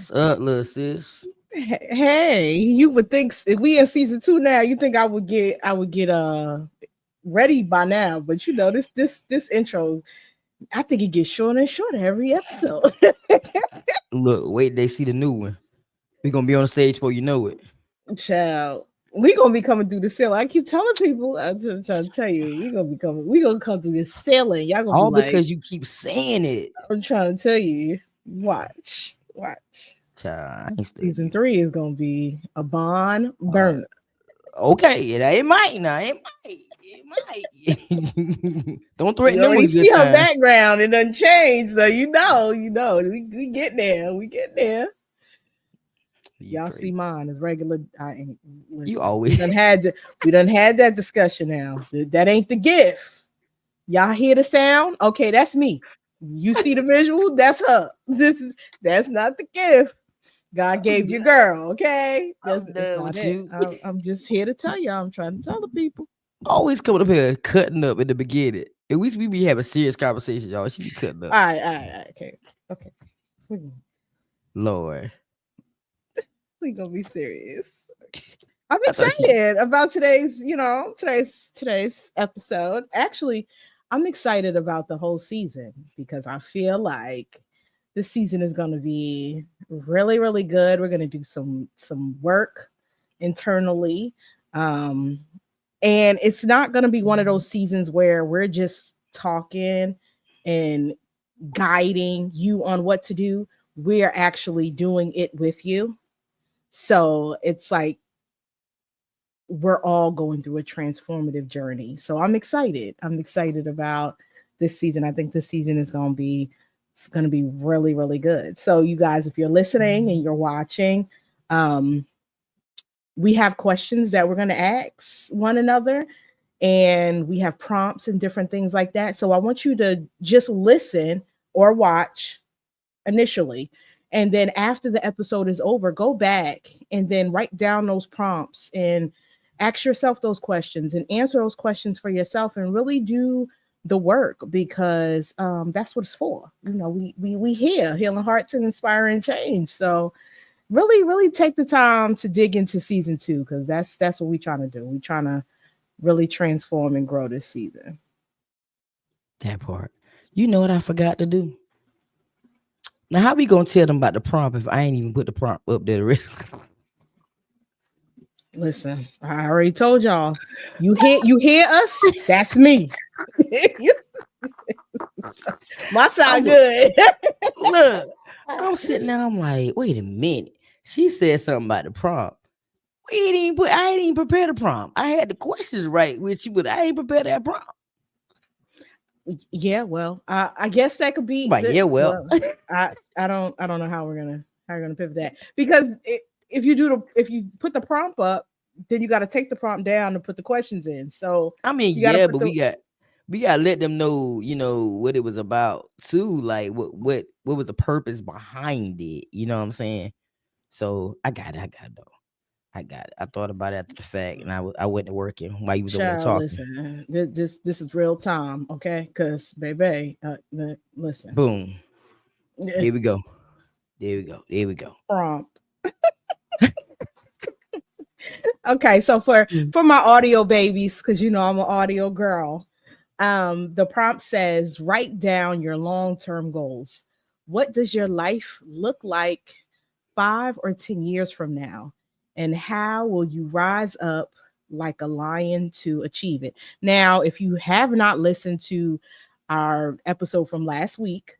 What's up, little sis? Hey, you would think if we in season 2 now, you think I would get ready by now, but this intro, I think it gets shorter and shorter every episode. Look, wait, they see the new one. We gonna be on the stage before you know it. Child, we gonna be coming through the ceiling. I keep telling people, I'm just trying to tell you, we gonna come through this ceiling. Y'all gonna be All like, because you keep saying it. I'm trying to tell you, watch. Child, I ain't Season studying. 3 is gonna be a bond Uh, burner. okay, it might now. It might. Don't threaten You them with already a good see her time. background. It doesn't change. So we get there. We get there. You Y'all see crazy. mine as regular. I ain't You listen. always. We done had that discussion now. That ain't the gift. Y'all hear the sound? Okay, that's me. You see the visual? That's her. That's not the gift. God I'm gave you done. girl, okay? I'm That's done not with it. you. I'm just here to tell y'all. I'm trying to tell the people. Always coming up here cutting up in the beginning. At least we be having serious conversations, y'all. She be cutting up. All right, okay, okay. We Lord. we gonna be serious. I'm I thought she excited about today's episode. Actually, I'm excited about the whole season because I feel like this season is going to be really, really good. We're going to do some work internally, um, and it's not going to be one of those seasons where we're just talking and guiding you on what to do. We're actually doing it with you. So it's like we're all going through a transformative journey. So I'm excited. I'm excited about this season. I think this season is going to be really really good. So you guys, if you're listening and you're watching, um we have questions that we're going to ask one another, and we have prompts and different things like that. So I want you to just listen or watch initially, and then after the episode is over, go back and then write down those prompts and ask yourself those questions and answer those questions for yourself and really do the work, because that's what it's for. We here healing hearts and inspiring change. So really really take the time to dig into season 2, because that's what we're trying to do. We're trying to really transform and grow this season. that part. You know what I forgot to do? Now, how we gonna tell them about the prompt if I ain't even put the prompt up there? Listen, I already told y'all. You hear us? That's me. My I'm side good. look. I'm sitting there. I'm like, wait a minute. She said something about the prompt. We ain't even put. I ain't even prepared the prompt. I had the questions right with you, but I ain't prepared that prompt. Yeah, well, I guess that could I'm be like, the yeah, well, well. I don't know how we're gonna pivot that, because if you put the prompt up, then you got to take the prompt down and put the questions in. So I mean, you got to yeah, put but the we got to let them know, what it was about too. Like, what was the purpose behind it? You know what I'm saying? So I got it. I got it though. I got it. I thought about it after the fact, and I went to working while you was over there child. talking. Listen, this is real time, okay? Because baby, listen, Boom. There we go. There we go. There we go. prompt. Okay, so Mm. for my audio babies, because I'm an audio girl. The prompt says, write down your long-term goals. What does your life look like 5 or 10 years from now? And how will you rise up like a lion to achieve it? Now, if you have not listened to our episode from last week,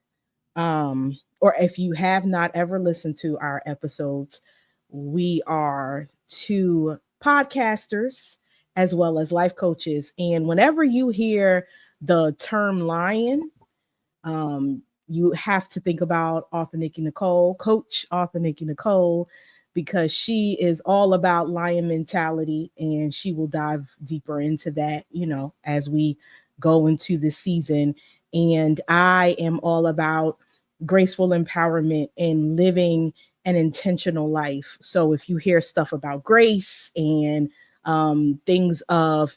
or if you have not ever listened to our episodes, we are two podcasters as well as life coaches. And whenever you hear the term lion, you have to think about author Nikki Nicole, coach author Nikki Nicole, because she is all about lion mentality, and she will dive deeper into that, as we go into the season. And I am all about graceful empowerment and living an intentional life. So if you hear stuff about grace and things of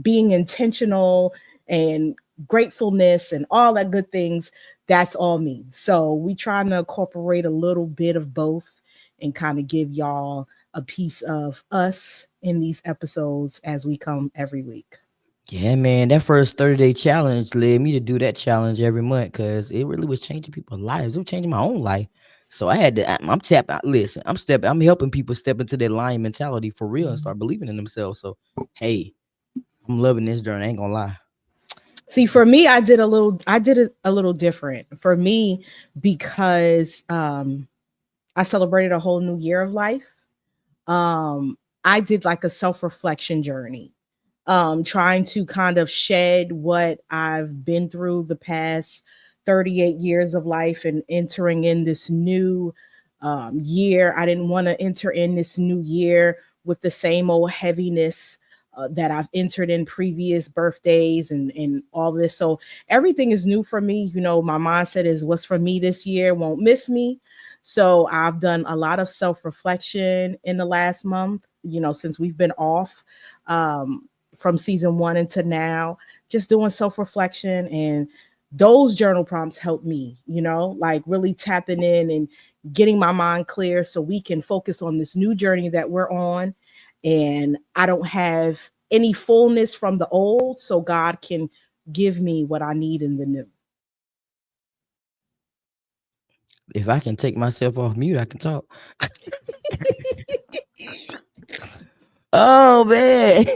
being intentional and gratefulness and all that good things, that's all me. So we trying to incorporate a little bit of both and kind of give y'all a piece of us in these episodes as we come every week. Yeah, man, that first 30-day challenge led me to do that challenge every month because it really was changing people's lives. It was changing my own life. So I had to, I'm tapping, listen, I'm helping people step into their lion mentality for real and start believing in themselves. So, hey, I'm loving this journey. I ain't gonna lie. See, for me, I did it a little different. For me, because I celebrated a whole new year of life. I did like a self-reflection journey, trying to kind of shed what I've been through the past 38 years of life and entering in this new year. I didn't want to enter in this new year with the same old heaviness that I've entered in previous birthdays and all this. So everything is new for me. You know, my mindset is what's for me this year won't miss me. So I've done a lot of self reflection in the last month, you know, since we've been off. From season one into now, just doing self reflection. And those journal prompts help me, you know, like really tapping in and getting my mind clear so we can focus on this new journey that we're on. And I don't have any fullness from the old, so God can give me what I need in the new. If I can take myself off mute, I can talk. Oh man.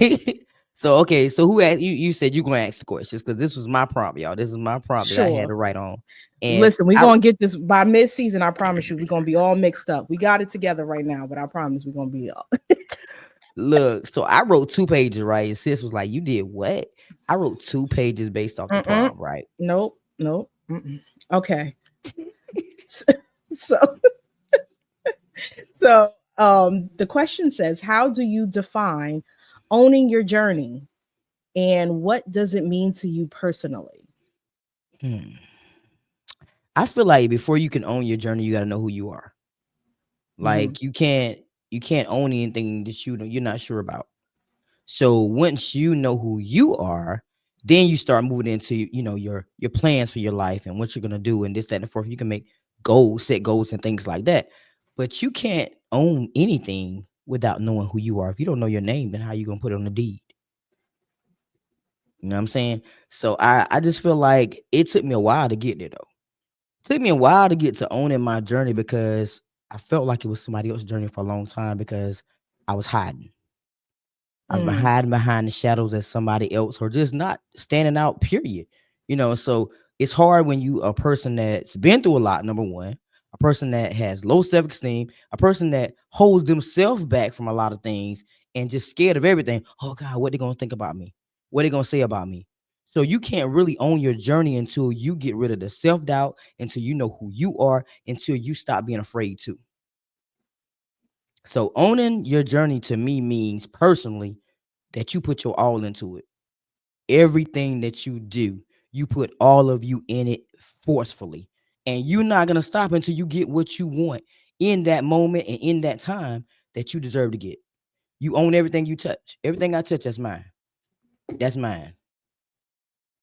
So okay, so who asked you? You said you gonna ask the questions because this was my prompt, y'all. This is my prompt that I had Sure. to write on. And Listen, we're I gonna get this by mid-season. I promise you, we're gonna be all mixed up. We got it together right now, but I promise we're gonna be all look, so I wrote 2 pages, right? And sis was like, "You did what?" I wrote 2 pages based off the Mm-mm. prompt, right? Nope, nope. Mm-mm. Okay. So the question says, how do you define owning your journey and what does it mean to you personally? Hmm. I feel like before you can own your journey, you got to know who you are. Mhm. Like you can't own anything that you're not sure about. So once you know who you are, then you start moving into your plans for your life and what you're gonna do and this, that, and the fourth. You can make goals, set goals and things like that. But you can't own anything without knowing who you are. If you don't know your name, then how you gonna put it on the deed? You know what I'm saying? So I just feel like it took me a while to get there though. It took me a while to get to owning my journey because I felt like it was somebody else's journey for a long time because I was hiding. I was been Mm, hiding behind the shadows as somebody else or just not standing out, period. So it's hard when you a person that's been through a lot, number one, a person that has low self-esteem, a person that holds themselves back from a lot of things and just scared of everything. Oh God, what they gonna think about me? What they gonna say about me? So you can't really own your journey until you get rid of the self-doubt, until you know who you are, until you stop being afraid to. So owning your journey to me means personally that you put your all into it. Everything that you do, you put all of you in it forcefully. And you're not going to stop until you get what you want in that moment and in that time that you deserve to get. You own everything you touch. Everything I touch, that's mine. That's mine.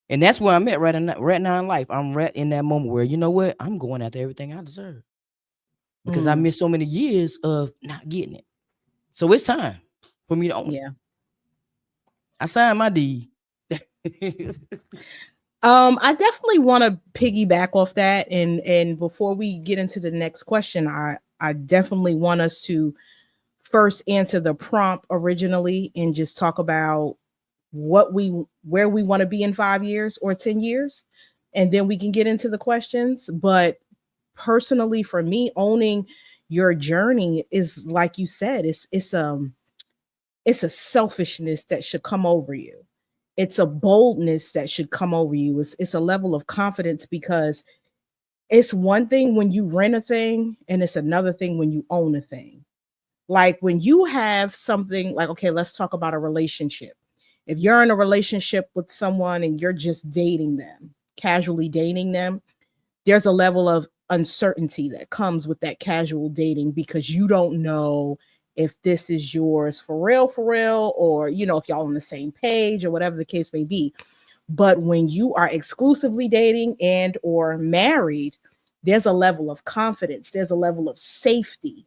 And that's where I'm at right now in life. I'm right in that moment where, you know what? I'm going after everything I deserve because I mm, missed so many years of not getting it. So it's time for me to own it. yeah. I signed my deed. I definitely want to piggyback off that, and before we get into the next question, I definitely want us to first answer the prompt originally and just talk about what we where we want to be in 5 years or 10 years, and then we can get into the questions. But personally, for me, owning your journey is like you said, it's a selfishness that should come over you. It's a boldness that should come over you. It's a level of confidence because it's one thing when you rent a thing and it's another thing when you own a thing. Like when you have something like, okay, let's talk about a relationship. If you're in a relationship with someone and you're just dating them, casually dating them, there's a level of uncertainty that comes with that casual dating because you don't know if this is yours for real, or, you know, if y'all on the same page or whatever the case may be. But when you are exclusively dating and or married, there's a level of confidence, there's a level of safety.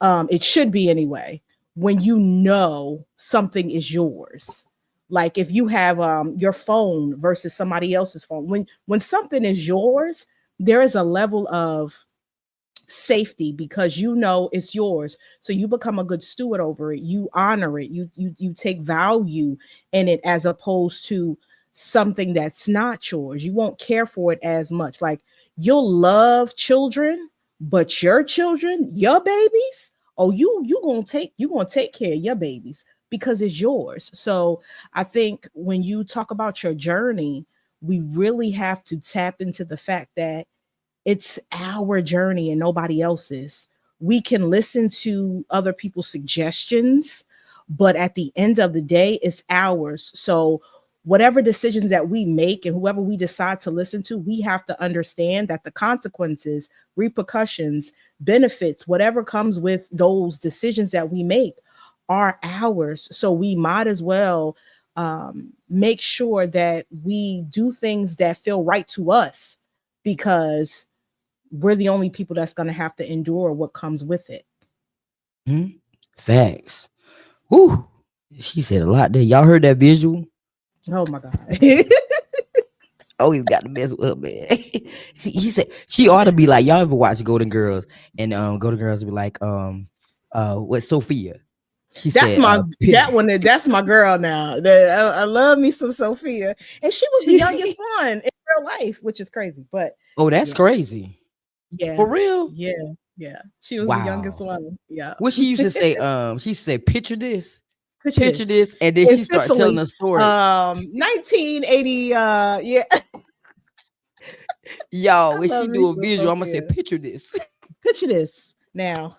It should be anyway, when you know something is yours. Like if you have your phone versus somebody else's phone, when something is yours, there is a level of safety because you know it's yours, so you become a good steward over it, you honor it, you take value in it, as opposed to something that's not yours. You won't care for it as much. Like you'll love children, but your children, your babies, oh, you gonna take care of your babies because it's yours. So I think when you talk about your journey, we really have to tap into the fact that it's our journey and nobody else's. We can listen to other people's suggestions, but at the end of the day, it's ours. So, whatever decisions that we make and whoever we decide to listen to, we have to understand that the consequences, repercussions, benefits, whatever comes with those decisions that we make are ours. So, we might as well make sure that we do things that feel right to us, because we're the only people that's going to have to endure what comes with it. Mhm. Facts. Woo. She said a lot there. Y'all heard that visual? Oh my God. Always got to mess with her, man. She said she ought to be like, y'all ever watch Golden Girls? And Golden Girls be like, what Sophia? She That's said, my that one. That's my girl now. I love me some Sophia, and she was the youngest one in real life, which is crazy. But oh, that's yeah, crazy. yeah, For real? yeah, yeah. She was the youngest Wow. one. Yeah. What she used to say, she used to say, Picture picture this this, and then in she started telling Sicily, a story. 1980. Yeah, Y'all, I when she love me do a some visual, I'm gonna say, Sophia. picture this. Picture this now.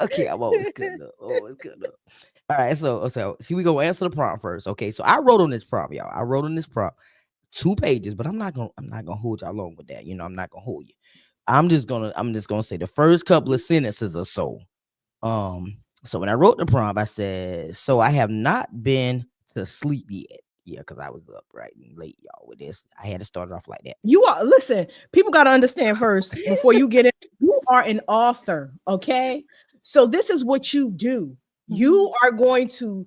Okay, I'm always cutting up. Always cutting up. All right, so see, we gonna answer the prompt first. Okay, so I wrote on this prompt, y'all. I wrote on this prompt 2 pages, but I'm not gonna hold y'all long with that. I'm not gonna hold you. I'm just gonna say the first couple of sentences or so. So when I wrote the prompt, I said, so I have not been to sleep yet. Yeah, because I was up right and late, y'all, with this. I had to start it off like that. You are, listen, people got to understand first before you get in. You are an author, okay? So this is what you do. You are going to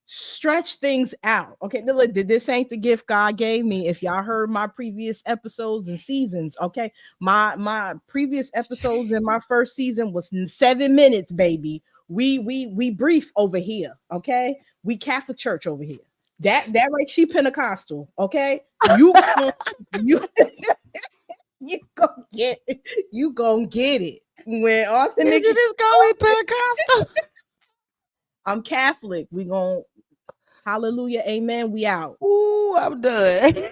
stretch things out. Okay, now look, this ain't the gift God gave me. If y'all heard my previous episodes and seasons, okay, my previous episodes in my first season was 7 minutes, baby. We brief over here, okay? We Catholic church over here. That right, she Pentecostal, okay? You you gonna get you gonna get it when Did you authentic. just call me Pentecostal? I'm Catholic. We gonna hallelujah, amen. We out. Ooh, I'm done.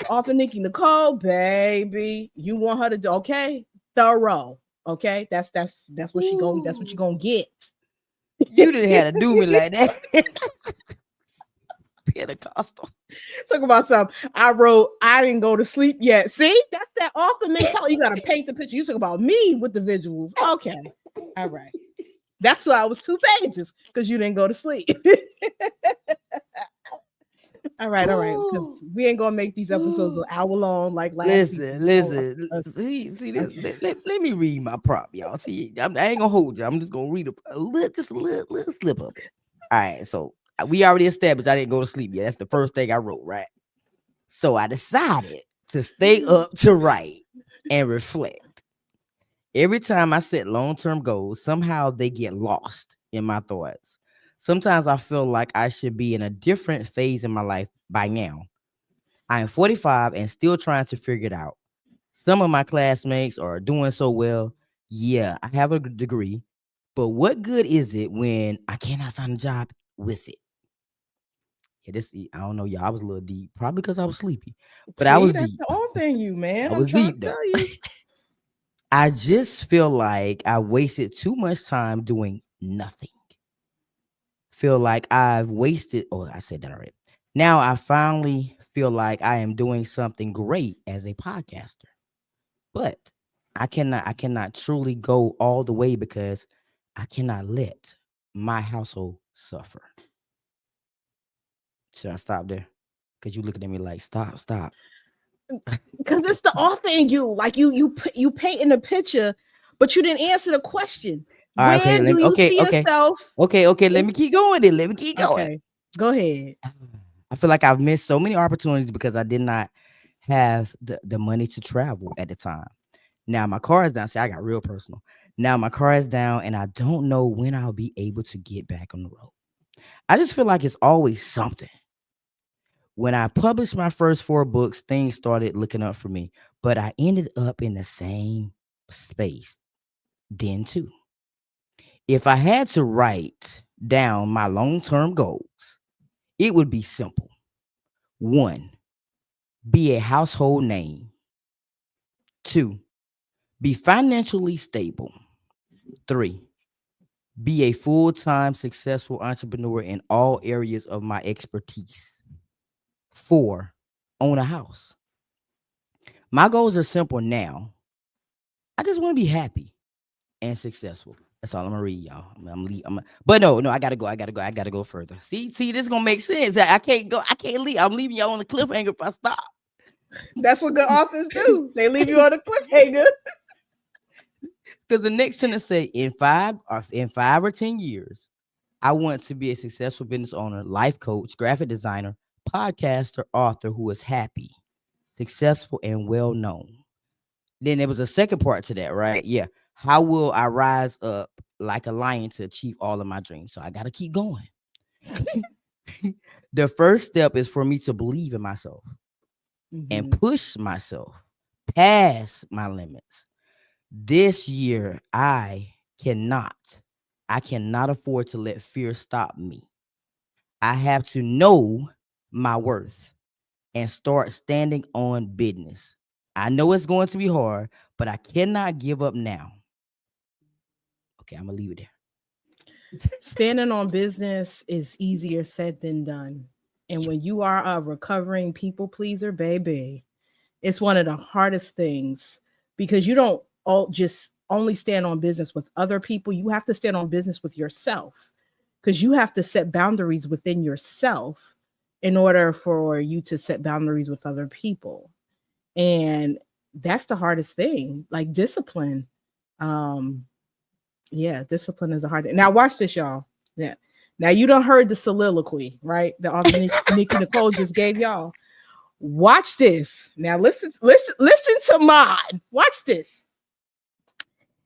Author Nikki Nicole, baby, you want her to do okay? Thorough, okay? That's what she going. That's what you Ooh, gonna get. you didn't have to do me like that. Pentecostal. Talk about something. I wrote. I didn't go to sleep yet. See, that's that author mentality. You got to paint the picture. You talk about me with the visuals. Okay, all right. That's why I was 2 pages because you didn't go to sleep. All right, because Ooh. we ain't gonna make these episodes an Ooh. hour long like last season. Listen, listen. See this. Okay. Let me read my prop, y'all. See, I ain't gonna hold you. I'm just gonna read a little, just a little slip of it. All right. So we already established I didn't go to sleep yet. That's the first thing I wrote, right? So I decided to stay up to write and reflect. Every time I set long-term goals, somehow they get lost in my thoughts. Sometimes I feel like I should be in a different phase in my life by now. I am 45 and still trying to figure it out. Some of my classmates are doing so well. Yeah, I have a degree, but what good is it when I cannot find a job with it? Yeah, I don't know, y'all. I was a little deep, probably because I was sleepy, but I See, was that's deep. the own thing, you I man. I'm was trying deep to though. tell you. I just feel like I wasted too much time doing nothing. Feel like I've wasted, oh, I said that already. Now I finally feel like I am doing something great as a podcaster. But I cannot truly go all the way because I cannot let my household suffer. Should I stop there? Cause you looking at me like, stop. Because it's the author in you. Like you painting a picture, but you didn't answer the question. All right, okay, When do you see okay. yourself? Okay, let me keep going then. Let me keep going. Okay, go ahead. I feel like I've missed so many opportunities because I did not have the money to travel at the time. Now my car is down. See, I got real personal. Now my car is down, and I don't know when I'll be able to get back on the road. I just feel like it's always something. When I published my first 4 books, things started looking up for me, but I ended up in the same space then too. If I had to write down my long-term goals, it would be simple. 1, be a household name. 2, be financially stable. 3, be a full-time successful entrepreneur in all areas of my expertise. 4, own a house. My goals are simple now. I just want to be happy and successful. That's all I'm gonna read, y'all. But no, I gotta go. I gotta go further. See, this gonna make sense. I can't go. I can't leave. I'm leaving y'all on the cliffhanger if I stop. That's what good authors do. They leave you on a cliffhanger. Because the next sentence say, in 5 or 10 years, I want to be a successful business owner, life coach, graphic designer, podcaster, author who is happy, successful, and well known. Then there was a second part to that, right? Yeah. How will I rise up like a lion to achieve all of my dreams? So I got to keep going. The first step is for me to believe in myself and push myself past my limits. This year, I cannot afford to let fear stop me. I have to know my worth and start standing on business. I know it's going to be hard, but I cannot give up now. Okay, I'm gonna leave it there. Standing on business is easier said than done. And when you are a recovering people pleaser, baby, it's one of the hardest things because you don't all just only stand on business with other people. You have to stand on business with yourself because you have to set boundaries within yourself in order for you to set boundaries with other people. And that's the hardest thing, like discipline. Um, yeah, discipline is a hard thing. Now watch this, y'all. Yeah. Now you don't heard the soliloquy, right? The author Nikki Nicole just gave y'all. Watch this. Now listen to mine. Watch this.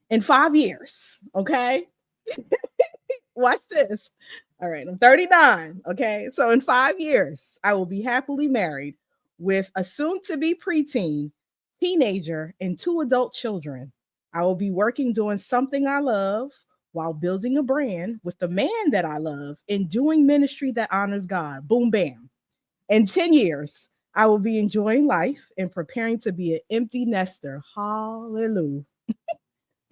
In 5 years, okay? Watch this. All right, I'm 39, okay? So in 5 years, I will be happily married with a soon-to-be preteen, teenager, and 2 adult children. I will be working doing something I love while building a brand with the man that I love and doing ministry that honors God. Boom, bam. In 10 years, I will be enjoying life and preparing to be an empty nester. Hallelujah.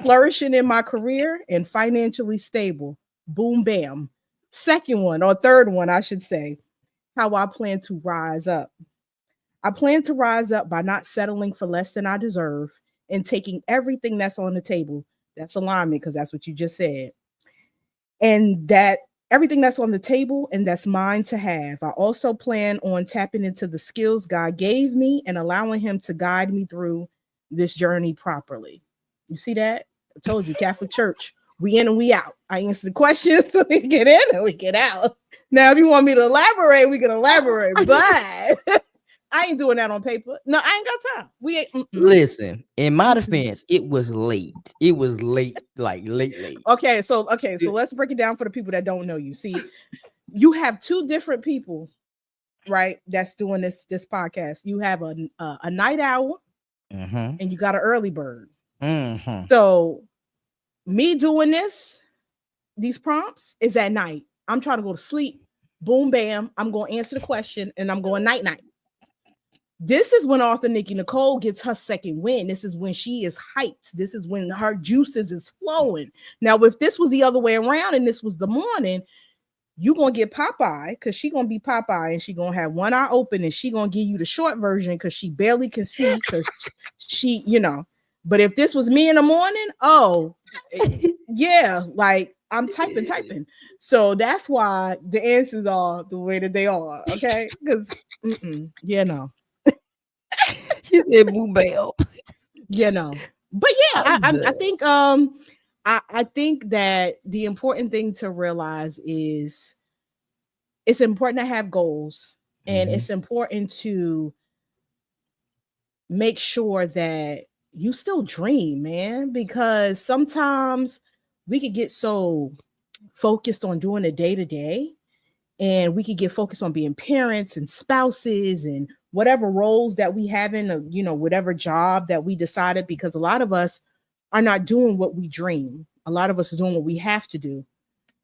Flourishing in my career and financially stable. Boom, bam. Second one, or third one, I should say, how I plan to rise up. I plan to rise up by not settling for less than I deserve and taking everything that's on the table. That's alignment because that's what you just said. And that everything that's on the table and that's mine to have. I also plan on tapping into the skills God gave me and allowing Him to guide me through this journey properly. You see that? I told you, Catholic Church, we in and we out. I answer the questions, so we get in and we get out. Now, if you want me to elaborate, we can elaborate, but I ain't doing that on paper. No, I ain't got time. We ain't. Listen, in my defense, it was late. It was late, like late. Okay, so let's break it down for the people that don't know you. See, you have 2 different people, right? That's doing this podcast. You have a night owl, and you got an early bird. So, me doing these prompts is at night. I'm trying to go to sleep. Boom, bam. I'm going to answer the question, and I'm going night. This is when author Nikki Nicole gets her second win. This is when she is hyped. This is when her juices is flowing. Now, if this was the other way around and this was the morning, you going to get Popeye because she going to be Popeye and she going to have one eye open and she going to give you the short version because she barely can see because she, But if this was me in the morning, yeah, like I'm typing. So that's why the answers are the way that they are. Okay, because no, She said Boo Bell. no. But yeah, I'm I done. think I think that the important thing to realize is it's important to have goals, and Mm-hmm. it's important to make sure that you still dream, man, because sometimes we could get so focused on doing the day to day, and we could get focused on being parents and spouses and whatever roles that we have in whatever job that we decided, because a lot of us are not doing what we dream. A lot of us are doing what we have to do,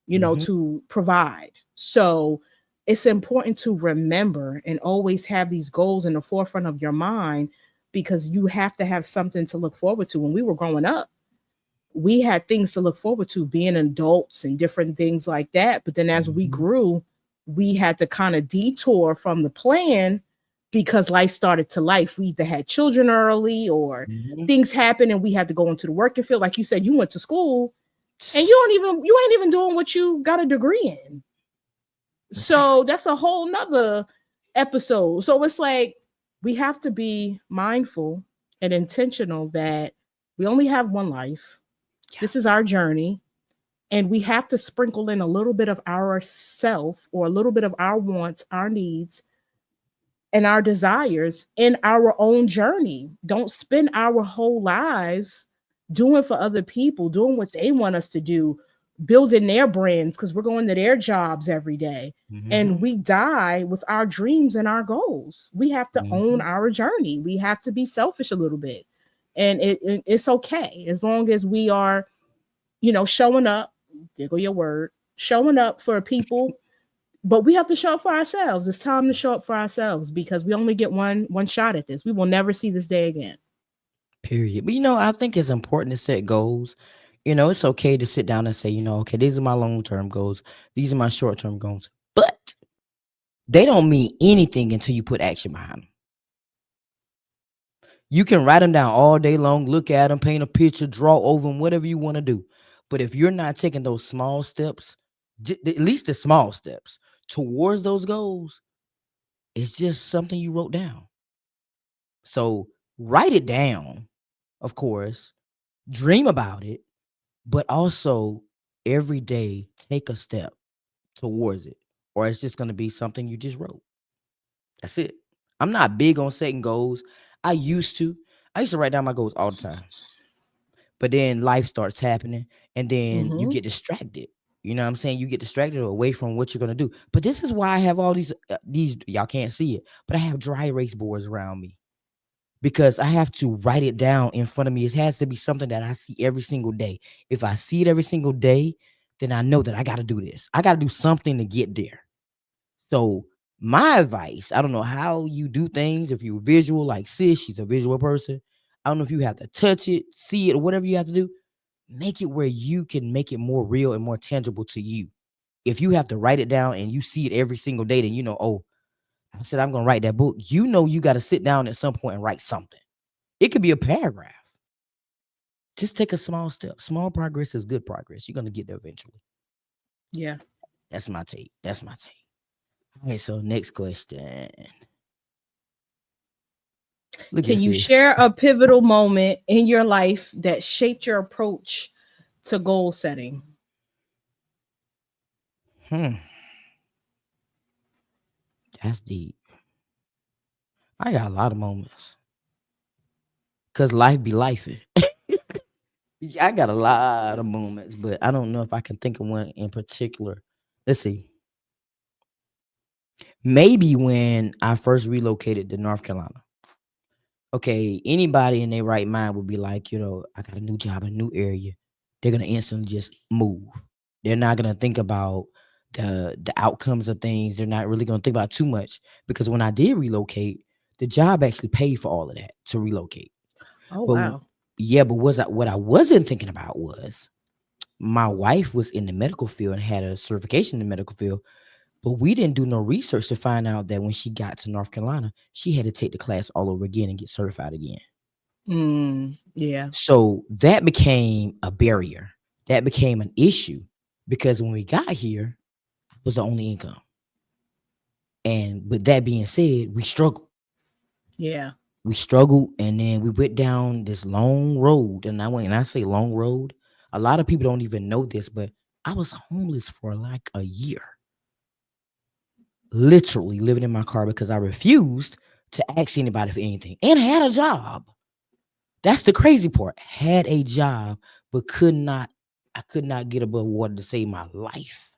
Mm-hmm. to provide. So it's important to remember and always have these goals in the forefront of your mind, because you have to have something to look forward to. When we were growing up, we had things to look forward to, being adults and different things like that. But then as we Mm-hmm. grew, we had to kind of detour from the plan, because life started to life. We either had children early, or Mm-hmm. things happened and we had to go into the working field. Like you said, you went to school and you ain't even doing what you got a degree in. So Exactly. that's a whole nother episode. So it's like we have to be mindful and intentional that we only have one life. Yeah. This is our journey. And we have to sprinkle in a little bit of our self, or a little bit of our wants, our needs, and our desires in our own journey. Don't spend our whole lives doing for other people, doing what they want us to do, building their brands because we're going to their jobs every day. And Mm-hmm. we die with our dreams and our goals. We have to own Mm-hmm. our journey. We have to be selfish a little bit. And it's okay as long as we are, showing up, diggle your word, showing up for people, but we have to show up for ourselves. It's time to show up for ourselves, because we only get one shot at this. We will never see this day again. Period. But I think it's important to set goals. It's okay to sit down and say, okay, these are my long term goals. These are my short term goals. But they don't mean anything until you put action behind them. You can write them down all day long, look at them, paint a picture, draw over them, whatever you want to do. But if you're not taking those small steps, at least the small steps towards those goals, it's just something you wrote down. So write it down, of course, dream about it, but also every day take a step towards it, or it's just going to be something you just wrote. That's it. I'm not big on setting goals. I used to write down my goals all the time. But then life starts happening, and then you Mm-hmm. get distracted. You know what I'm saying? You get distracted away from what you're gonna do. But this is why I have all these y'all can't see it, but I have dry erase boards around me because I have to write it down in front of me. It has to be something that I see every single day. If I see it every single day, then I know that I got to do this. I got to do something to get there. So my advice, I don't know how you do things. If you're visual, like sis, she's a visual person. I don't know if you have to touch it, see it, or whatever you have to do. Make it where you can make it more real and more tangible to you. If you have to write it down and you see it every single day, then oh, I said I'm gonna write that book. You got to sit down at some point and write something. It could be a paragraph. Just take a small step. Small progress is good progress. You're gonna get there eventually. Yeah. That's my take. That's my take. All right, so next question. Look Can at you this. share a pivotal moment in your life that shaped your approach to goal setting? Hmm, that's deep. I got a lot of moments. Cause life be life. Yeah, I got a lot of moments, but I don't know if I can think of one in particular. Let's see. Maybe when I first relocated to North Carolina. Okay, anybody in their right mind would be like, I got a new job in a new area. They're gonna instantly just move. They're not gonna think about the outcomes of things. They're not really gonna think about too much because when I did relocate, the job actually paid for all of that to relocate. Oh, But wow. yeah, but what I wasn't thinking about was my wife was in the medical field and had a certification in the medical field, but we didn't do no research to find out that when she got to North Carolina, she had to take the class all over again and get certified again. Yeah. So that became a barrier. That became an issue. because when we got here, I was the only income. And with that being said, we struggled. Yeah. We struggled, and then we went down this long road. And I say long road, a lot of people don't even know this, but I was homeless for like a year, literally living in my car because I refused to ask anybody for anything and had a job. That's the crazy part. Had a job, but I could not get above water to save my life.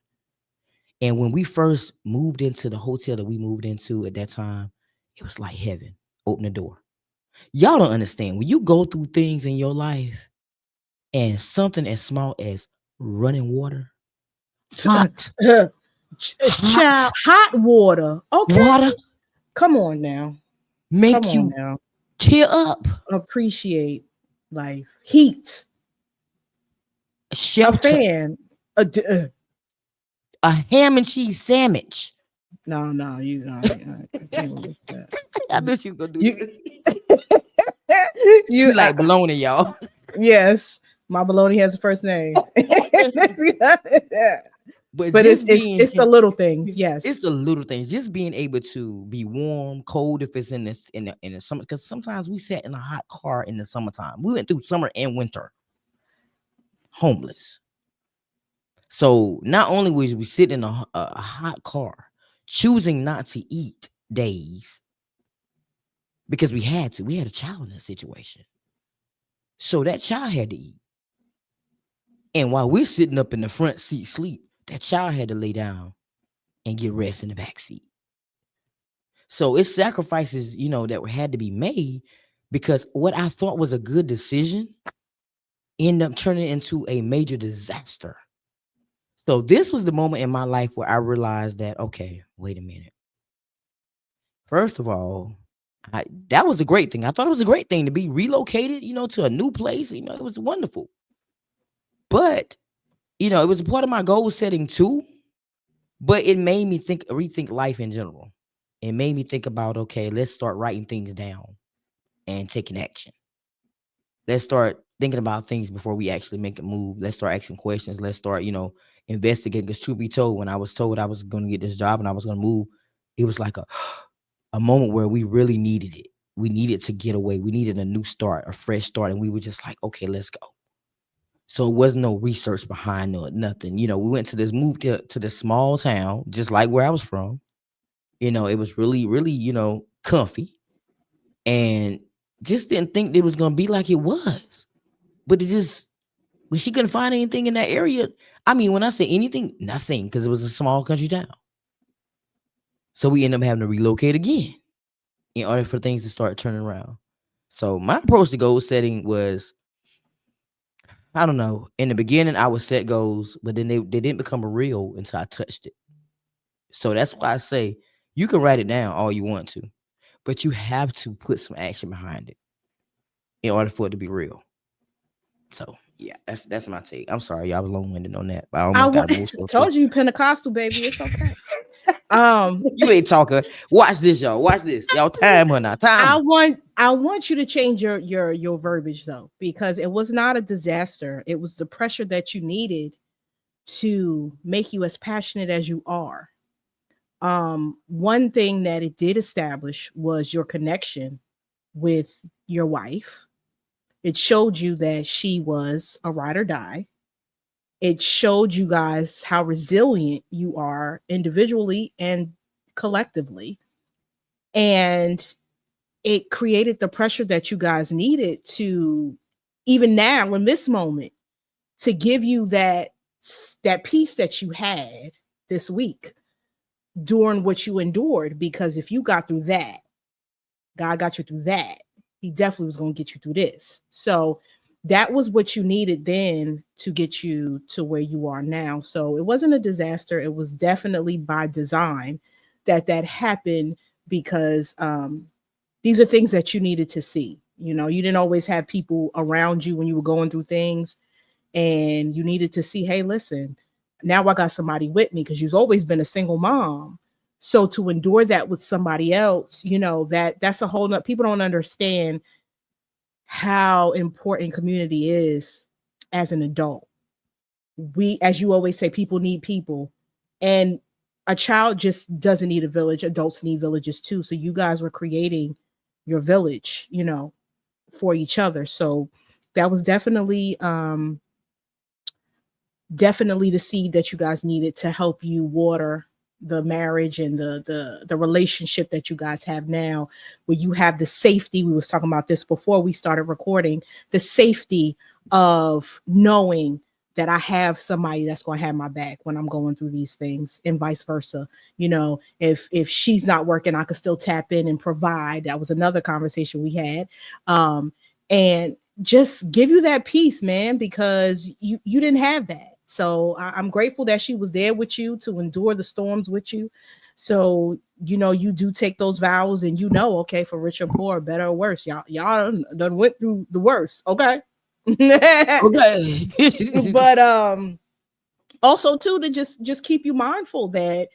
And when we first moved into the hotel that we moved into at that time, it was like heaven. Open the door. Y'all don't understand. When you go through things in your life and something as small as running water, hot, Child, hot hot water. Okay. water Come on now. Come make on you now. tear up. Appreciate life. Heat. A Shelter, fan. a ham and cheese sandwich. No, no, you know, I can't believe that. I knew she was gonna do You, this. She you, like bologna, y'all. yes, my baloney has a first name. But But just being it's the little things, it's yes. the little things. Just being able to be warm, cold if it's in the summer. Because sometimes we sat in a hot car in the summertime. We went through summer and winter, homeless. So not only was we sitting in a hot car, choosing not to eat days because we had a child in that situation. So that child had to eat. And while we're sitting up in the front seat sleep, that child had to lay down and get rest in the back seat. So it's sacrifices, that had to be made because what I thought was a good decision ended up turning into a major disaster. So this was the moment in my life where I realized that, okay, wait a minute. First of all, that was a great thing. I thought it was a great thing to be relocated, to a new place. It was wonderful. But, it was a part of my goal setting too. But it made me rethink life in general. It made me think about, okay, let's start writing things down and taking action. Let's start thinking about things before we actually make a move. Let's start asking questions. Let's start, investigating. Because truth be told, when I was told I was going to get this job and I was going to move, it was like a moment where we really needed it. We needed to get away. We needed a new start, a fresh start. And we were just like, okay, let's go. So it wasn't no research behind it, nothing. We went to this small town, just like where I was from. It was really, really, comfy. And just didn't think it was gonna be like it was. But it just when she couldn't find anything in that area. I mean, when I say anything, nothing, because it was a small country town. So we ended up having to relocate again in order for things to start turning around. So my approach to goal setting was, I don't know. In the beginning, I would set goals, but then they didn't become real until I touched it. So that's why I say you can write it down all you want to, but you have to put some action behind it in order for it to be real. So yeah, that's my take. I'm sorry, y'all was long winded on that, but I almost got emotional too. Told you Pentecostal, baby. It's okay. You ain't talking. Watch this, y'all. Watch this. Y'all time her now. Time. I want you to change your verbiage though, because it was not a disaster. It was the pressure that you needed to make you as passionate as you are. One thing that it did establish was your connection with your wife. It showed you that she was a ride or die. It showed you guys how resilient you are individually and collectively. And it created the pressure that you guys needed to, even now in this moment, to give you that peace that you had this week during what you endured. Because if you got through that, God got you through that, he definitely was going to get you through this. So that was what you needed then to get you to where you are now. So it wasn't a disaster. It was definitely by design that happened, because these are things that you needed to see. You didn't always have people around you when you were going through things, and you needed to see, hey, listen, now I got somebody with me, because you've always been a single mom. So to endure that with somebody else, that's a whole nother, people don't understand how important community is as an adult. we, as you always say, people need people. And a child just doesn't need a village. Adults need villages too. So you guys were creating your village, you know, for each other. So that was definitely the seed that you guys needed to help you water the marriage and the relationship that you guys have now, where you have the safety. We was talking about this before we started recording, the safety of knowing that I have somebody that's going to have my back when I'm going through these things, and vice versa. You know, if she's not working, I could still tap in and provide. That was another conversation we had. And just give you that peace, man, because you didn't have that. So I'm grateful that she was there with you to endure the storms with you. So, you know, you do take those vows, and you know, okay, for rich or poor, better or worse, y'all done went through the worst. Okay. Okay. But also too, to just keep you mindful that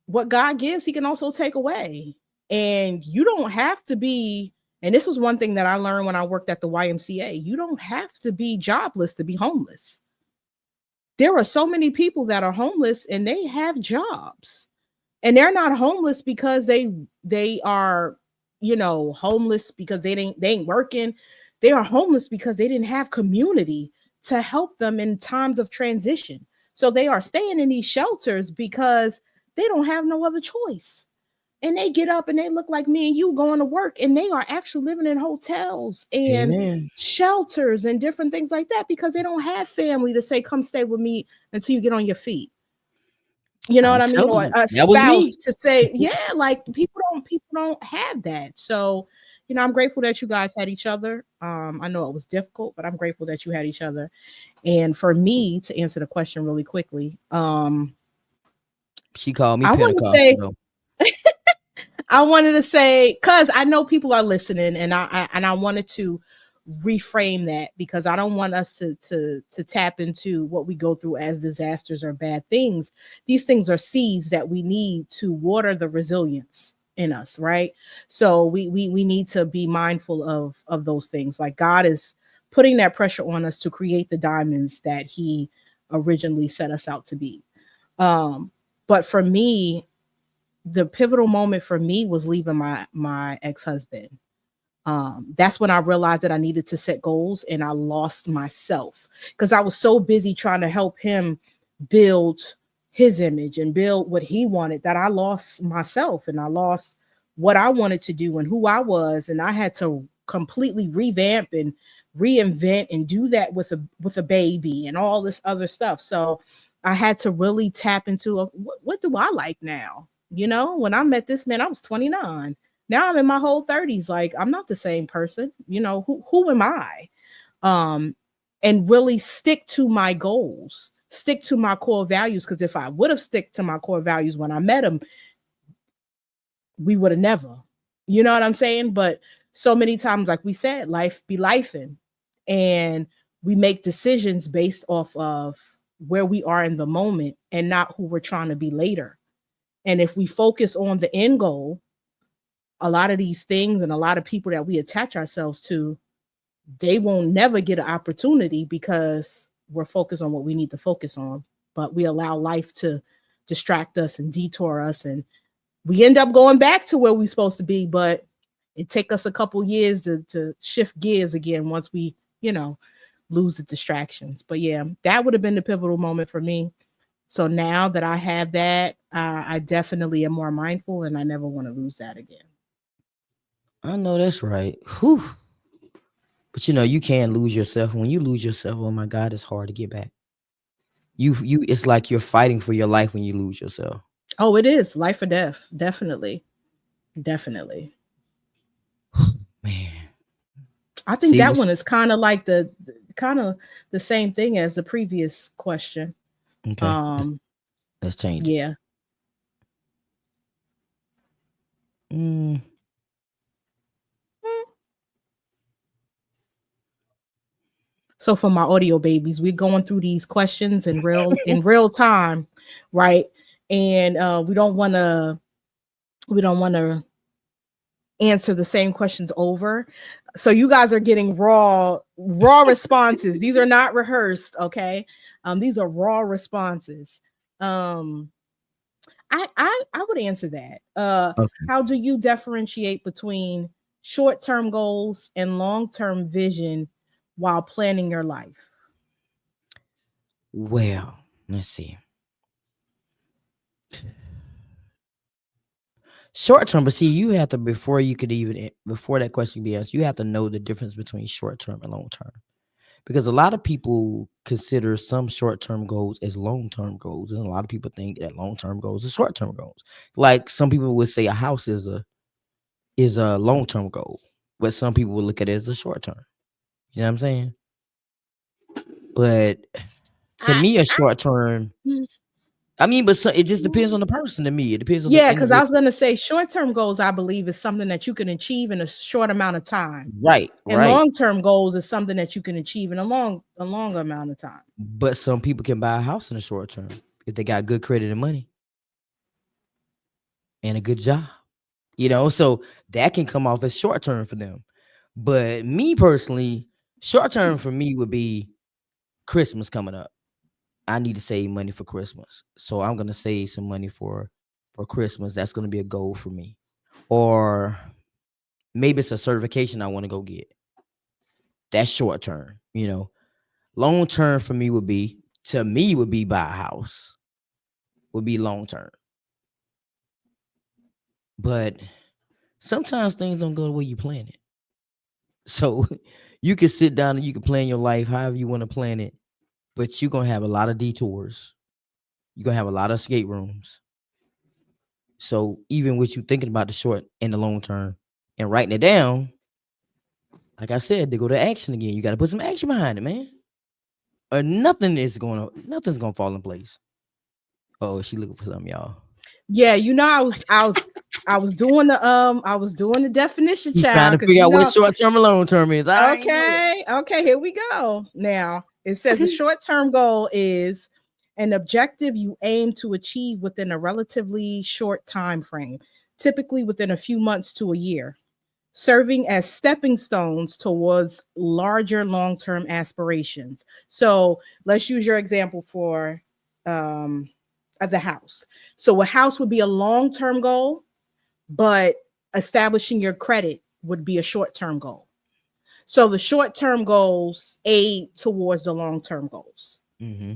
what God gives, he can also take away. And you don't have to be, and this was one thing that I learned when I worked at the YMCA, you don't have to be jobless to be homeless. There are so many people that are homeless and they have jobs. And they're not homeless because they are, you know, homeless because they ain't working. They are homeless because they didn't have community to help them in times of transition. So they are staying in these shelters because they don't have no other choice. And they get up and they look like me and you going to work, and they are actually living in hotels and Amen. shelters and different things like that because they don't have family to say, come stay with me until you get on your feet. You know what I'm I mean? telling Or you, a that was spouse me. to say, yeah, like people don't have that. So, you know, I'm grateful that you guys had each other. I know it was difficult, but I'm grateful that you had each other. And for me to answer the question really quickly, She called me I want to Pentecostal say, though. I wanted to say, because I know people are listening, and I wanted to reframe that because I don't want us to tap into what we go through as disasters or bad things. These things are seeds that we need to water the resilience in us, right? So we need to be mindful of those things. Like God is putting that pressure on us to create the diamonds that He originally set us out to be. But for me, the pivotal moment for me was leaving my ex-husband. That's when I realized that I needed to set goals, and I lost myself because I was so busy trying to help him build his image and build what he wanted that I lost myself, and I lost what I wanted to do and who I was, and I had to completely revamp and reinvent and do that with a baby and all this other stuff. So I had to really tap into what do I like now? You know, when I met this man, I was 29. Now I'm in my whole 30s. Like, I'm not the same person. You know, who am I? Um, and really stick to my goals, stick to my core values. Because if I would have stick to my core values when I met him, we would have never. You know what I'm saying? But so many times, like we said, life be lifing, and we make decisions based off of where we are in the moment and not who we're trying to be later. And if we focus on the end goal, a lot of these things and a lot of people that we attach ourselves to, they won't never get an opportunity because we're focused on what we need to focus on. But we allow life to distract us and detour us, and we end up going back to where we're supposed to be. But it take us a couple years to shift gears again once we, you know, lose the distractions. But yeah, that would have been the pivotal moment for me. So now that I have that, I definitely am more mindful, and I never want to lose that again. I know that's right. Whew. But you know, you can't lose yourself. When you lose yourself, oh my God, it's hard to get back. You it's like you're fighting for your life when you lose yourself. Oh, it is life or death. Definitely. Definitely. Man. I think See, that one is kind of like the same thing as the previous question. okay, Um, let's change it. yeah. Mm, So for my audio babies, we're going through these questions in real time, right? And we don't want to answer the same questions over. So you guys are getting raw responses. These are not rehearsed, okay? These are raw responses. Um, I would answer that. Okay. How do you differentiate between short-term goals and long-term vision while planning your life? Well, let's see. Short term, but see, you have to before you could even before that question be asked, you have to know the difference between short term and long term. Because a lot of people consider some short term goals as long term goals, and a lot of people think that long term goals are short term goals. Like some people would say a house is a long term goal, but some people would look at it as a short term. You know what I'm saying? But to I, me, a I short term, I mean, but so, it just depends on the person. To me, it depends on the Yeah, because I was individual. gonna say short-term goals, I believe, is something that you can achieve in a short amount of time. Right, And right. long-term goals is something that you can achieve in a longer amount of time. But some people can buy a house in the short term if they got good credit and money and a good job. So that can come off as short term for them. But me personally, short term for me would be Christmas coming up. I need to save money for Christmas. So I'm gonna save some money for Christmas. That's gonna be a goal for me. Or maybe it's a certification I want to go get. That's short term. Long term for me would be buy a house. Would be long term. But sometimes things don't go the way you plan it. So you can sit down and you can plan your life however you want to plan it, but you're gonna have a lot of detours. You're gonna have a lot of escape rooms. So even with you thinking about the short and the long term and writing it down, like I said, to go to action again, you gotta put some action behind it, man. Or nothing's gonna fall in place. Oh, she looking for something, y'all. Yeah, I was doing the definition, She's trying child, to because figure out what short term and long term is. I ain't know that. okay, here we go. Now it says the short-term goal is an objective you aim to achieve within a relatively short time frame, typically within a few months to a year, serving as stepping stones towards larger long-term aspirations. So let's use your example for um, of the house. So a house would be a long-term goal, but establishing your credit would be a short-term goal. So the short-term goals aid towards the long-term goals. Mm-hmm.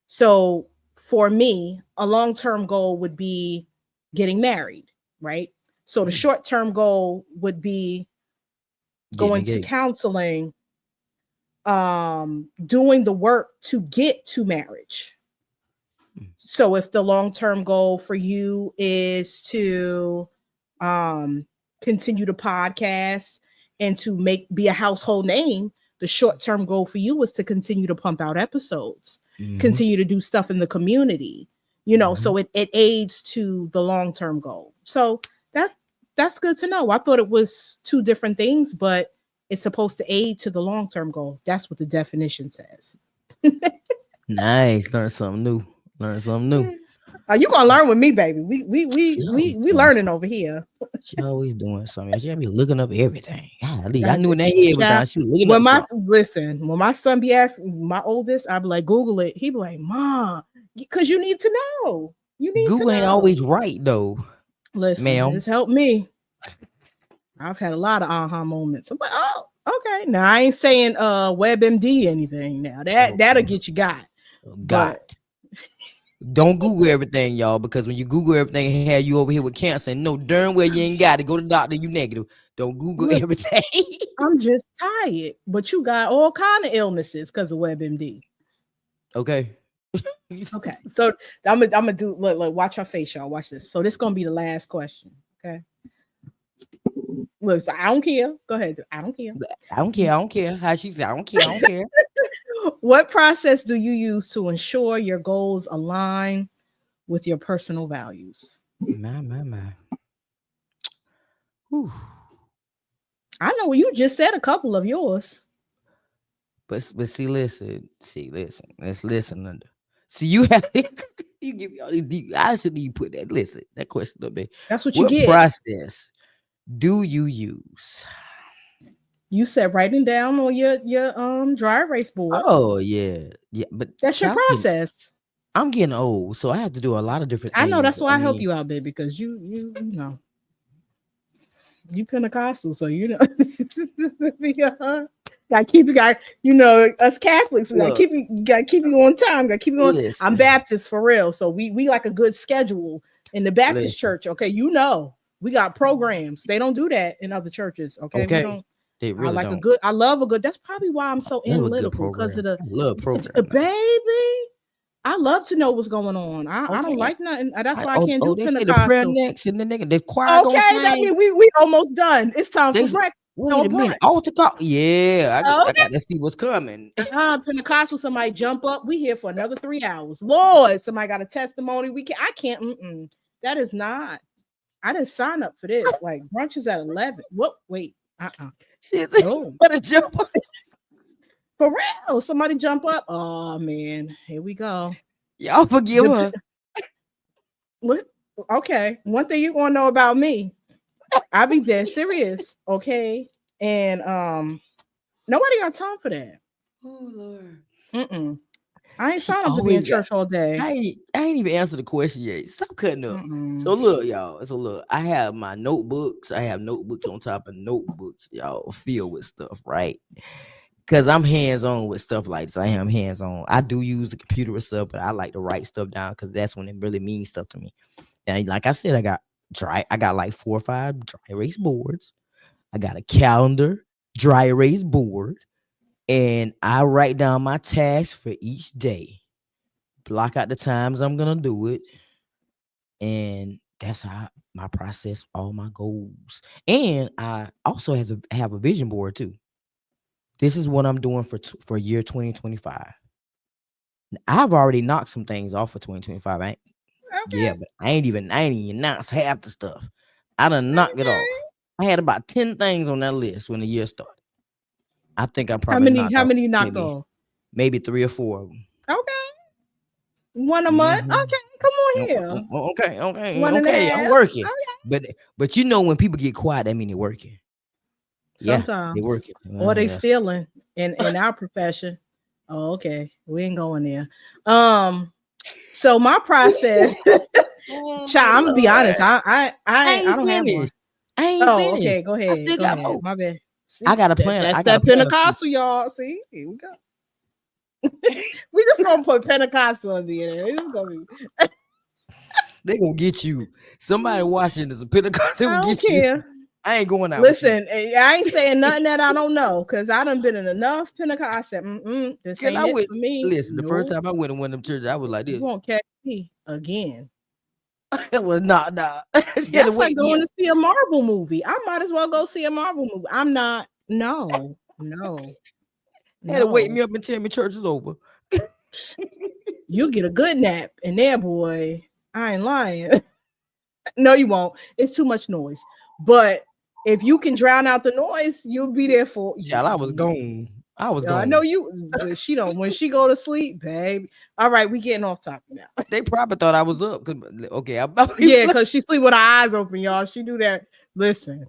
So for me, a long-term goal would be getting married, right? So the Mm. short-term goal would be Getting going to engaged. counseling, doing the work to get to marriage. Mm. So if the long-term goal for you is to um continue to podcast and to be a household name, the short-term goal for you was to continue to pump out episodes, Mm-hmm. continue to do stuff in the community, Mm-hmm. so it aids to the long-term goal. So that's good to know. I thought it was two different things, but it's supposed to aid to the long-term goal. That's what the definition says. Nice. Learn something new. Learn something new. You gonna learn with me, baby. We we She we we always we doing learning something. over here. She always doing something. She gotta be looking up everything. Golly, I I knew in did- that head was down. Child, She was looking up something. when my son be asking my oldest, I be like, Google it. He be like, Mom, because you need to know. You need to Google ain't know. always right though, Listen, ma'am. it's helped me. I've had a lot of aha moments. I'm like, oh, okay. Now I ain't saying WebMD anything now. Oh, That'll get you got. God. But Don't Google everything, y'all, because when you Google everything and have you over here with cancer, and no darn well you ain't got to go to the doctor, you negative. Don't Google look, everything. I'm just tired. But you got all kind of illnesses because of WebMD. Okay. Okay, so I'm gonna do look, watch our face, y'all. Watch this. So this gonna be the last question. Okay, look, so I don't care. Go ahead. I don't care. I don't care. I don't care. How she said, I don't care. I don't care. What process do you use to ensure your goals align with your personal values? My. Whew. I know you just said a couple of yours. But see, listen. Let's listen, Linda. See, you have you give me all these deep. I shouldn't even put that. Listen, that question up there. That's what you What get. process do you use? You said writing down on your dry erase board. Oh yeah, yeah. But That's your child, process. I'm getting old, so I have to do a lot of different I know things. that's I why I help mean, you out, baby, because you know you Pentecostal, so you know gotta keep you got us Catholics, we look, gotta keep you on time, gotta keep you on. I'm listen, Baptist for real, so we like a good schedule in the Baptist listen. church. Okay, we got programs. They don't do that in other churches. Okay, we Okay, don't. they I really like a don't. good. I love a good. That's probably why I'm so Love a good analytical because of program. the I love program now. baby. I love to know what's going on. I don't Okay. like nothing. That's why I Oh, can't oh, do they say the prayer Pentecostal. next, and then the choir gonna Okay, that sing. means we almost done. It's time They for say, breakfast. wait No a minute, brunch. altar call. Yeah, I Okay. got to see what's coming. Pentecostal, somebody jump up. We here for another 3 hours. Lord, somebody got a testimony. I can't. That is not. I didn't sign up for this. Like brunch is at 11. What? Wait. Shit, No. what a jump! For real. Somebody jump up. Oh man. Here we go. Y'all forgive her. What? Okay. One thing you gonna know about me, I be dead serious. Okay. And nobody got time for that. Oh Lord. I ain't She signed up to be in always got. church all day. I ain't even answered the question yet. Stop cutting up. So Mm-mm. look, y'all. So look, I have my notebooks. I have notebooks on top of notebooks, y'all, filled with stuff, right? Because I'm hands on with stuff like this. I am hands on. I do use the computer and stuff, but I like to write stuff down because that's when it really means stuff to me. And like I said, I got like 4 or 5 dry erase boards. I got a calendar, dry erase board, and I write down my tasks for each day. Block out the times I'm gonna do it, and that's how my process all my goals. And I also have a vision board too. This is what I'm doing for year 2025. I've already knocked some things off for 2025. Okay. But I ain't even announced half the stuff. I done knocked it off. Okay. I had about 10 things on that list when the year started. I think I How probably many? knocked How off many you knocked maybe off? maybe 3 or 4 of them. Okay. One a month. Mhm. Okay. Come on here. One and a Okay. I'm half. working. Okay. But you know when people get quiet, that mean they're working. Yeah, they Sometimes. working. Or they Yes. stealing in our profession. Oh, okay. We ain't going there. So my process, Oh child, I'm gonna be honest. Lord. I I ain't don't have one. finished. I ain't Oh, finished. okay. Go I ahead. still Go got ahead. more. My bad. I See, got a plan. that's I got a that planner too. Pentecostal, y'all. See, here we go. We just gonna put Pentecostal in there. It's gonna be. They gonna get you. Somebody watching this a Pentecost, they will I don't get you. care. I ain't going out with you. Listen, I ain't saying nothing that I don't know because I done been in enough Pentecost. I said, this Cause ain't I it went for me. listen, the first No, time I went to one of them churches, I was like you this. won't catch me again. It was not nah. She had to That's like wake me going up. to see a Marvel movie. I might as well go see a Marvel movie. I'm not. No, no, Had to wake no. me up and tell me church is over. You get a good nap in there, boy. I ain't lying. No, you won't. It's too much noise. But if you can drown out the noise, you'll be there for Child, I was you. gone. I was I know gone. you, but she don't. When she go to sleep, babe. All right, we getting off topic now. They probably thought I was up. Okay, I'm Yeah, because she sleep with her eyes open, y'all. She do that. Listen,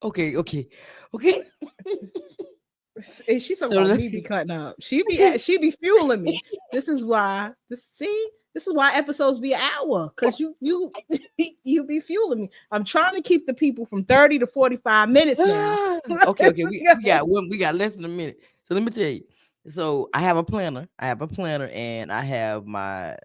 okay. and she's talking So about me be cutting up. She be fueling me. This is why. This is why episodes be an hour because you you be fueling me. I'm trying to keep the people from 30 to 45 minutes now. okay. We got less than a minute. So let me tell you. So I have a planner. And I have my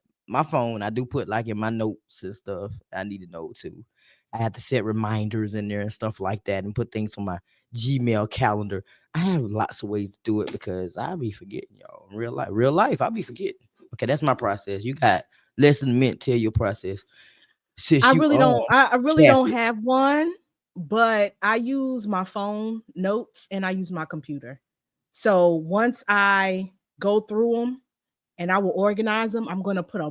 phone. I do put like in my notes and stuff. I need to know too. I have to set reminders in there and stuff like that and put things on my Gmail calendar. I have lots of ways to do it because I'll be forgetting, y'all. In real life, I'll be forgetting. Okay, that's my process. You got less than a minute to tell your process. Since I you really don't. I really don't Catholic. have one, but I use my phone notes and I use my computer. So once I go through them and I will organize them, I'm going to put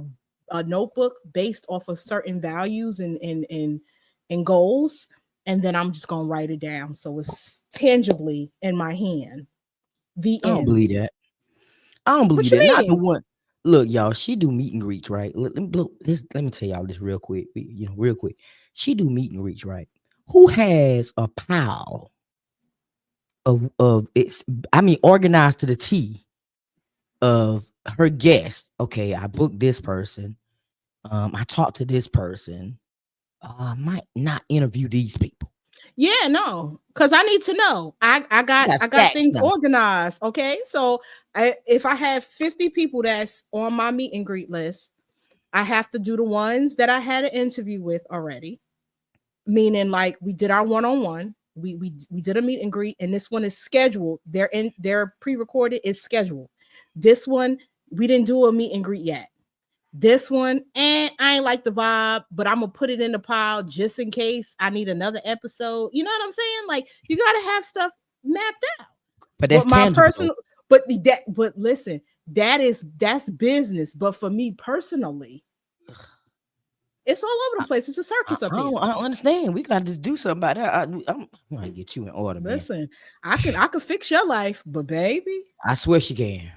a notebook based off of certain values and goals, and then I'm just going to write it down so it's tangibly in my hand. The I don't end. believe that. I don't What believe you that. Not the mean? one. Look, y'all. She do meet and greets, right? Let me tell y'all this real quick. Real quick. She do meet and greets, right? Who has a pile of it's? I mean, organized to the T of her guests. Okay, I booked this person. I talked to this person. I might not interview these people. Yeah, no, because I need to know. I got things now. organized. Okay, so if I have 50 people that's on my meet and greet list, I have to do the ones that I had an interview with already. Meaning, like, we did our one-on-one, we did a meet and greet, and this one is scheduled. Their pre-recorded is scheduled. This one we didn't do a meet and greet yet. This one, and I ain't like the vibe, but I'm gonna put it in the pile just in case I need another episode. You know what I'm saying? Like, you gotta have stuff mapped out. But that's my tangible, personal, but listen, that's business. But for me personally, it's all over the place. It's a circus up here. I don't understand. We got to do something about that. I'm gonna get you in order. Listen, man. I can fix your life, but baby, I swear she can.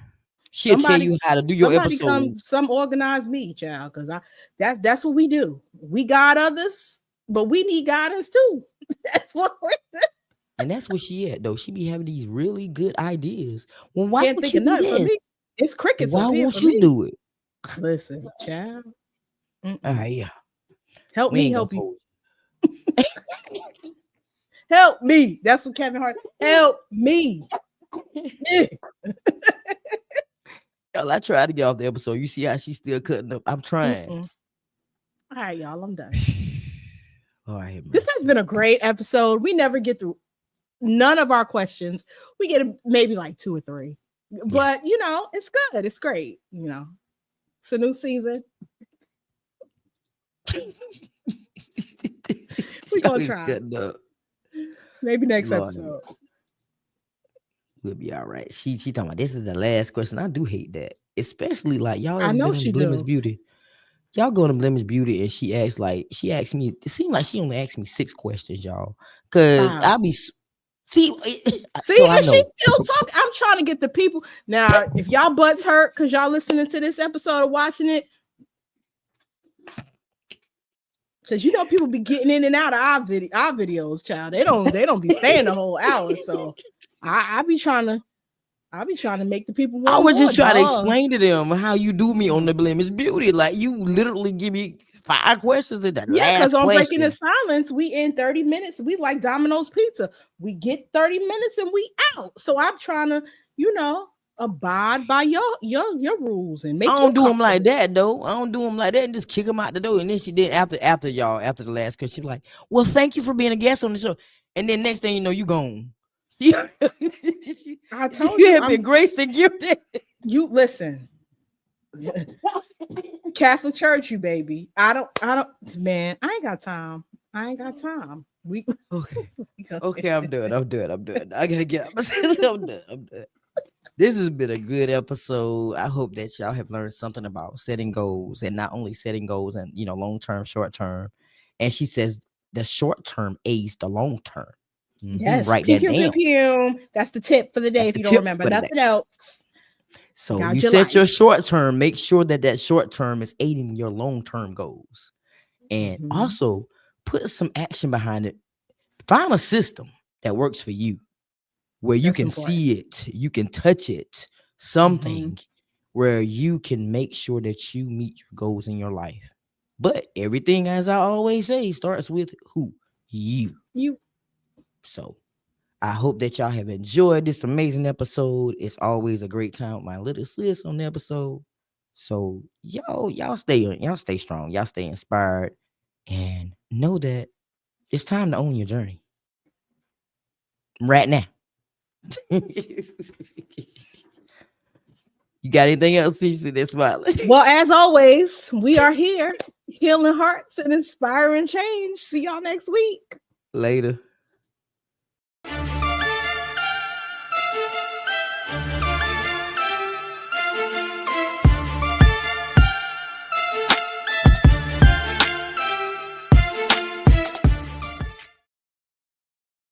She'll tell you how to do your episode. Some organize me, child, because that's what we do. We got others, but we need guidance too. That's what we do. And that's what she at though. She be having these really good ideas. Well, why would you do this? It's crickets. Why won't you do it? Listen, child. Yeah. Help me help you. Help me. That's what Kevin Hart. Help me. Y'all, I tried to get off the episode. You see how she's still cutting up. I'm trying. All right, y'all. I'm done. All right. This has been a great episode. We never get through none of our questions. We get maybe like 2 or 3. But you know, it's good. It's great. You know, it's a new season. We're gonna try. Maybe next episode. We'll be all right. She talking about this is the last question. I do hate that, especially like y'all. I know she Blemish Beauty. Y'all go to Blemish Beauty and she asked me. It seemed like she only asked me 6 questions, y'all. Cause I'll be see, so and she still talking. I'm trying to get the people now. If y'all butts hurt because y'all listening to this episode or watching it. Because you know people be getting in and out of our videos, child. They don't be staying the whole hour. So I be trying to make the people. I was just trying to explain to them how you do me on the Blemish Beauty. Like you literally give me 5 questions in that. Yeah, because on Breaking the Silence, we in 30 minutes. We like Domino's Pizza. We get 30 minutes and we out. So I'm trying to, abide by your rules and make. I don't do them like that though. I don't do them like that and just kick them out the door. And then she did after the last question. She was like, "Well, thank you for being a guest on the show." And then next thing you know, you gone. I told you have been graced and gifted. You listen, Catholic Church, you baby. I don't, man. I ain't got time. We okay. I'm done. I gotta get up. I'm done. This has been a good episode. I hope that y'all have learned something about setting goals, and not only setting goals and long term, short term. And she says the short term aids the long term. Yes, write that down. That's the tip for the day. If you don't remember nothing else. So you set your short term. Make sure that short term is aiding your long term goals, and also put some action behind it. Find a system that works for you, where you can see it, you can touch it, something where you can make sure that you meet your goals in your life. But everything, as I always say, starts with who? You. So I hope that y'all have enjoyed this amazing episode. It's always a great time with my little sis on the episode. So y'all stay strong, y'all stay inspired, and know that it's time to own your journey right now. You got anything else to see this smiling? Well, as always, we are here, healing hearts and inspiring change. See y'all next week. Later.